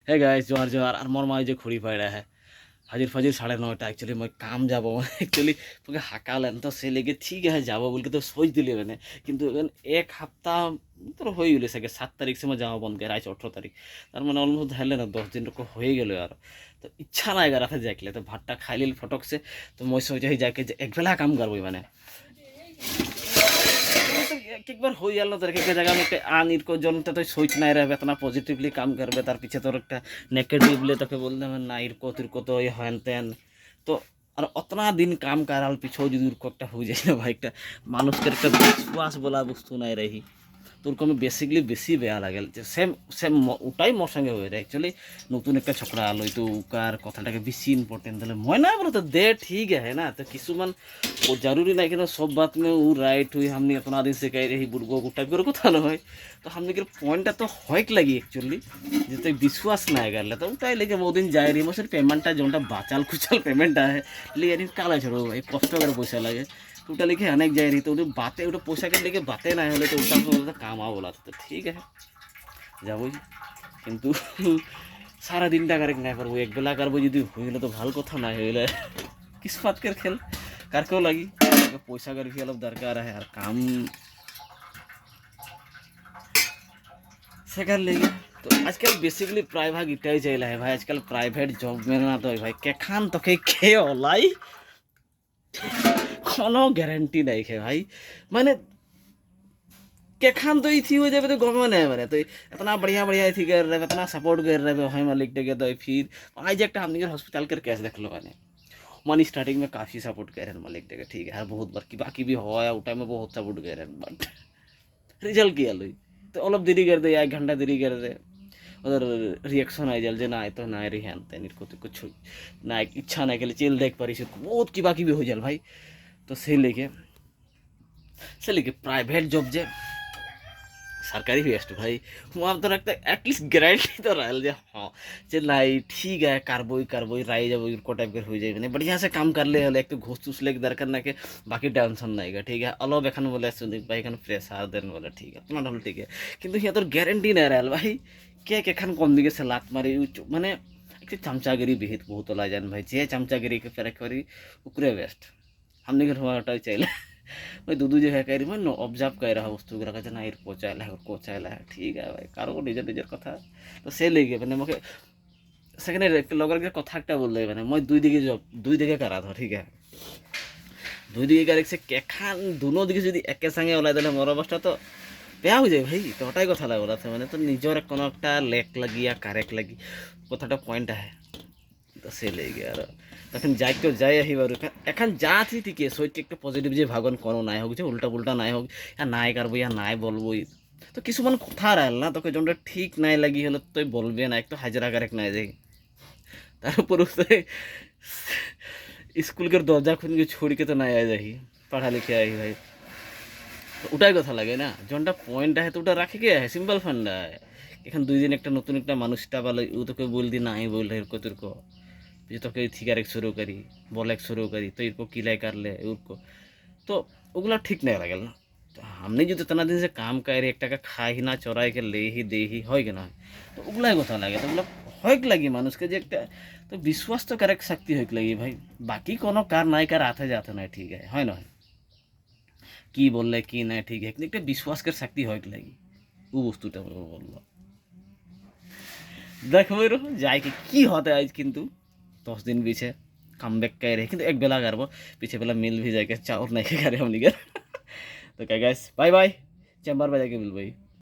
Hey guys जोहार जोहार और मोर माँ जो खुड़ी पड़ा है हाजिर फाजिर 9:30 एक्चुअली मैं काम যাব एक्चुअली তোকে হাঁকালেন তো সে লেগে ঠিক আছে যাবো বলকে তো সোচ দিলি মানে কিন্তু এখন এক সপ্তাহ তোর হয়ে গেলে সাকে 7 তারিখ से मैं যাওয়া বন্ধ করে আজ 18 তারিখ তার মানে অলমোস্ট ধরলে না 10 दिन को হয়ে গেল আর তো ইচ্ছা নাই করা যাইলে তো ভাতটা খাইলিল ফটক से तो मैं सोचा ही जाके एक बेला काम करबो মানে एक बार हो जाल तो एक जगह में आनिर को जन तो सोच नहीं रहे इतना पॉजिटिवली काम करबे तार पीछे तोर एक नेगेटिवली तो बोलते हैं ना इरको तिरको तो ये हेन तेन तो और उतना दिन काम कराल पीछे जो इरको एक हो जाए भाई एक मानुष के एक विश्वास बोला वस्तु नहीं रही तो उनको बेसिकली बेसि बेया लागल सेम सेम ওটাই মোর সঙ্গে হয়ে যায় एक्चुअली নতুন একটা ছকরা আলো তো উকার কথাটাকে বেশি ইম্পর্টেন্ট দিলে মই না বলো तो दे ठीक है ना तो কিছুমান वो जरूरी नहीं कि सब बात में वो राइट हुई हमने इतना दिन से कह रही बुर्गो गुट्टा भी कथा ना तो हमने के पॉइंटটা तो হয়ক লাগি एक्चुअली যেতে বিশ্বাস না গেলে তো ওটাই লেগে বহুদিন যায় রি মোসের পেমেন্টটা যেটা বাচাল কুচাল পেমেন্ট है লিয়ে কালা ছড়ো ভাই কষ্ট করে পয়সা লাগে ওটা লিখে অনেক যায় रही तो बातें ওটা পয়সা के लेके बातें ना হলে তো ওটা काम आ बोला तो ठीक है যাবই কিন্তু সারা দিনটা কারেক না পারবো এক বেলা করবো যদি হইলে তো ভালো কথা না হইলে কিসমতকের খেল কারকেও লাগি পয়সা कर भी अलग दरकार है और काम से कर लेगी तो आजकल बेसिकली प्राय भाग इटाई चाहिए है भाई आजकल प्राइवेट जॉब में ना तो भाई के खान तो के ओलाई কোনো গ্যারান্টি নাই है भाई मैंने के खान तो थी हो जाए तो गमे नहीं मैंने तो इतना बढ़िया बढ़िया थी कर रहे इतना सपोर्ट कर रहे भाई मालिक टेके तो फिर आज एक हमने हॉस्पिटल कर कैसे देख लो मैंने मनी स्टार्टिंग में काफ़ी सपोर्ट कर रहे हैं मालिक टेके ठीक है बहुत बार की बाकी भी हो या टाइम में बहुत सपोर्ट कर रहे हैं बट रिजल्ट किया लो तो अलग देरी कर दे 1 घंटा देरी कर दे उधर रिएक्शन आ जाए ना तो ना रही हैं कुछ ना इच्छा ना के चल देख पारी बहुत की बाकी भी हो जाए भाई तो से लेके प्राइवेट जॉब जे सरकारी बेस्ट भाई वहाँ तो रखते एटलिस्ट गारंटी तो रहा जे हाँ जे लाई ठीक है कारबोई राई जब को टाइप कर हो जाए मैंने बढ़िया से काम कर ले एक तो घूस घूस लेके दरकार ना के बाकी टेंशन नहीं है ठीक है अलग एखन बोले सुनी भाई एखन प्रेसार देन बोले ठीक है अपना ढल ठीक है किंतु यहाँ तो गारंटी नहीं रहा भाई के एखन कम दिखे से लात मारी माने एक चमचागिरी विहित बहुत ला जान भाई जे चमचागिरी के फेरक करी उकरे बेस्ट हमने घर हुआ चाहिए मैं दूधू जो है कह रही मैं ऑब्जर्व कर रहा वस्तु रखा ना कोचाला है ठीक है भाई कारो निजर निजर कथा तो से लेके मैंने मुझे सेकेंड लगन के कथा एक बोल मैंने मैं दुई दिखे करा था ठीक है दुई दिखे कर से केखान दोनों दिखे जो एक संगे ओलाई दिले मोर अवस्था तो बेया हो जाए भाई तो ओटाई कथा बोला था मैंने तो निजर कोनो एक लेक लगी या कारेक लगी कथाटा पॉइंट है तो से ले गया और तखन जाए तो जाए ही बार एखन जा थी ठीक है सोच एक पजिटिव जो भागन कोनो नाई होग उल्टा पुल्टा नाई होग या नाई करबो या नाई बोलबो तो किसुमान कथा रहल ना तो जोनटा ठीक नाई लगी हलो तो बोलबे ना एक तो हाजरा करेक नाई जाए तार ऊपर से स्कूल के दरजा खुल के छोड़ के तो नाई आ जाही पढ़ा लिखे आई भाई तो उठाई कथा लगे ना जोनटा पॉइंट है तो उठा रखे गया है सिम्पल फंडा है एखन 2 दिन एक नतून एक मानुषटा बोले तो बोल दी ना बोल रहे को जो तो ठीक है शुरू करी बोले शुरू करी तो इनको किलाई कर ले उनको तो उगला ठीक नहीं लगे ना तो हमने जो इतना दिन से काम कर एक टाका खा ही ना चोराई के ले ही दे ही हो ना तो उगला कथा लगे तो मतलब हक लगी मानुष के जो तो विश्वास तो करेक्ट शक्ति हक लगी भाई बाकी कोनो कार नाई कार आते जाते ना ठीक है ना कि बोल कि ना ठीक है एक विश्वास कर शक्ति हक लगी वो वस्तुटा बोल देखो जाए कि होते आज किन्तु 10 दिन पीछे कम बैक कह रहे किंतु एक बेला करबो पीछे बेला मिल भी जाएगा चाउर नहीं करे हम निकर तो क्या गाइस बाय बाय चैम्बर बजा के मिल भाई।